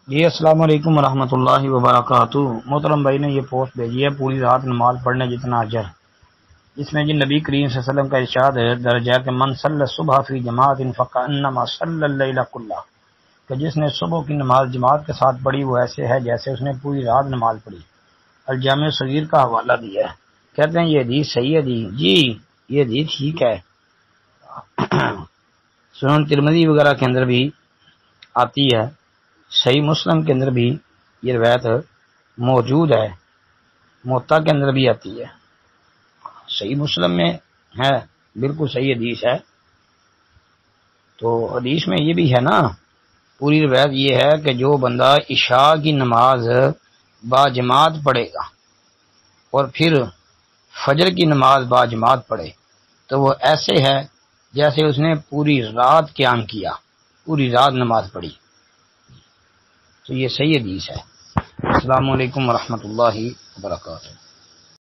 جی السلام علیکم ورحمۃ اللہ وبرکاتہ۔ محترم بھائی نے یہ پوسٹ بھیجی ہے، پوری رات نماز پڑھنے جتنا اجر۔ اس میں جی نبی کریم صلی اللہ علیہ وسلم کا ارشاد درج ہے کہ من صلی الصبح فی جماعت فکأنما صلی اللیل کلہ، کہ جس نے صبح کی نماز جماعت کے ساتھ پڑھی وہ ایسے ہے جیسے اس نے پوری رات نماز پڑھی۔ الجامع صغیر کا حوالہ دیا ہے، کہتے ہیں یہ حدیث صحیح ہے جی یہ حدیث ٹھیک ہے۔ سنن ترمذی وغیرہ کے اندر بھی آتی ہے، صحیح مسلم کے اندر بھی یہ روایت موجود ہے، موطا کے اندر بھی آتی ہے، صحیح مسلم میں ہے، بالکل صحیح حدیث ہے۔ تو حدیث میں یہ بھی ہے نا، پوری روایت یہ ہے کہ جو بندہ عشاء کی نماز باجماعت پڑھے گا اور پھر فجر کی نماز باجماعت پڑھے تو وہ ایسے ہے جیسے اس نے پوری رات قیام کیا، پوری رات نماز پڑھی۔ تو یہ صحیح حدیث ہے۔ السلام علیکم ورحمۃ اللہ وبرکاتہ۔